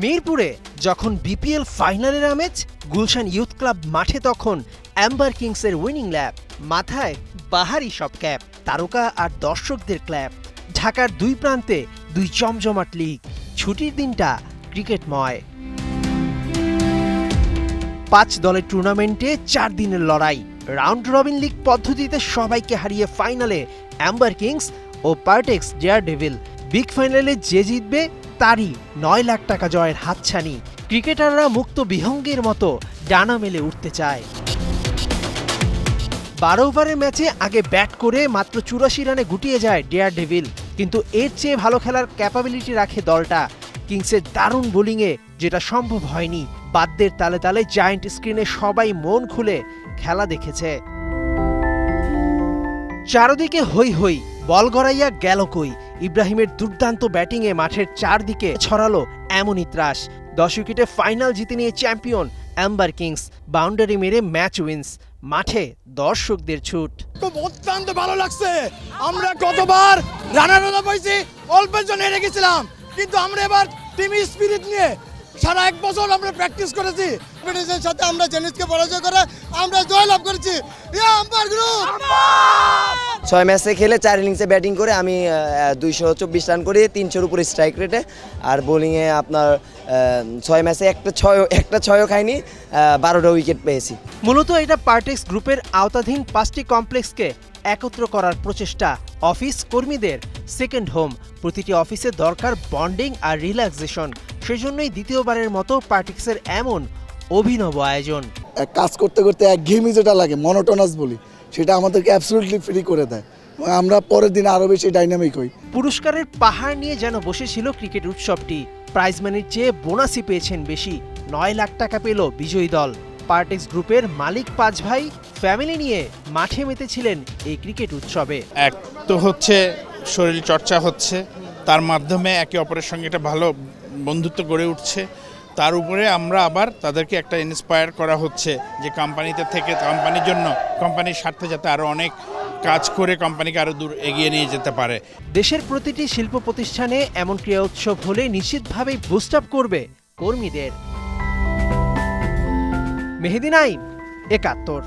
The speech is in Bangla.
মিরপুরে যখন বিপিএল ফাইনালের আমেজ, গুলশান ইউথ ক্লাব মাঠে তখন অ্যাম্বার কিংসের উইনিং ল্যাব, মাথায় বাহারি সব ক্যাপ, তারকা আর দর্শকদের ক্ল্যাপ। ঢাকার দুই প্রান্তে দুই জমজমাট লিগ, ছুটির দিনটা ক্রিকেটময়। 5 দলের টুর্নামেন্টে 4 দিনের লড়াই, রাউন্ড রবিন লিগ পদ্ধতিতে সবাইকে হারিয়ে ফাইনালে অ্যাম্বার কিংস ও পার্টেক্স ডেয়ারডেভিল। বিগ ফাইনালে যে জিতবে তারই 9 লাখ টাকা জয়ের হাতছানি। ক্রিকেটাররা মুক্ত বিহঙ্গের মতো ডানা মেলে উঠতে চায়। 12 ওভারের ম্যাচে আগে ব্যাট করে মাত্র 84 রানে গুটিয়ে যায় ডেয়ারডেভিল, কিন্তু এর চেয়ে ভালো খেলার ক্যাপাবিলিটি রাখে দলটা। কিংসের দারুণ বোলিংয়ে যেটা সম্ভব হয়নি, বাদ্যের তালে তালে জায়ান্ট স্ক্রিনে সবাই মন খুলে খেলা দেখেছে। চারদিকে হই হই, বল গড়াইয়া গেল কই। ইব্রাহিমের দুর্দান্ত ব্যাটিংয়ে মাঠের চারদিকে ছড়ালো এমনই ত্রাস। 10 উইকেটে ফাইনাল জিতে নিয়ে চ্যাম্পিয়ন অ্যাম্বার কিংস, বাউন্ডারি মেরে ম্যাচ উইন্স। মাঠে দর্শকদের ছুট। খুব অত্যন্ত ভালো লাগছে। আমরা কতবার রানার আপ হয়েছি, অল্পের জন্য হেরে গেছিলাম, কিন্তু আমরা এবার টিম স্পিরিট নিয়ে সারা 1 বছর আমরা প্র্যাকটিস করেছি। ব্রিটিশের সাথে আমরা জেনিসকে পরাজয় করে আমরা জয়লাভ করেছি। 6 ম্যাচে খেলে 4 ইনিংসে ব্যাটিং করে আমি 224 রান করি, 300-এর উপরে স্ট্রাইক রেটে। আর বোলিংয়ে আপনার 6 ম্যাচে একটা ছয়ও খাইনি, 12টা উইকেট পেয়েছি। মূলত এটা পার্টেক্স গ্রুপের আওতাধীন 5টি কমপ্লেক্সকে একত্র করার প্রচেষ্টা। অফিস কর্মীদের সেকেন্ড হোম, প্রতিটি অফিসে দরকার বন্ডিং আর রিল্যাক্সেশন। সেজন্যই দ্বিতীয়বারের মতো পার্টেক্সের এমন অভিনব আয়োজন। কাজ করতে করতে একঘেয়েমি যেটা লাগে, মনোটোনাস বলি, সেটা আমাদেরকে অ্যাবসলিউটলি ফ্রি করে দেয়। আমরা পরের দিন আরো বেশি ডাইনামিক হই। পুরস্কারের পাহাড় নিয়ে যেন বসেছিল ক্রিকেট উৎসবটি। প্রাইজ মানির চেয়ে বোনাসই পেয়েছেন বেশি। 9 লাখ টাকা পেল বিজয়ী দল। পার্টেক্স গ্রুপের মালিক 5 ভাই ফ্যামিলি নিয়ে মাঠে মেতেছিলেন এই ক্রিকেট উৎসবে। এক তো হচ্ছে শরীর চর্চা হচ্ছে, তার মাধ্যমে একে অপরের সঙ্গে একটা ভালো বন্ধুত্ব গড়ে উঠছে। তার উপরে আমরা আবার তাদেরকে একটা ইন্সপায়ার করা হচ্ছে যে কোম্পানিতে থেকে কোম্পানির জন্য, কোম্পানির স্বার্থে যাতে আরও অনেক কাজ করে কোম্পানিকে আরও দূর এগিয়ে নিয়ে যেতে পারে। দেশের প্রতিটি শিল্প প্রতিষ্ঠানে এমন ক্রীড়া উৎসব হলে নিশ্চিতভাবেই বুস্ট আপ করবে কর্মীদের। মেহেদী নাইম, 71।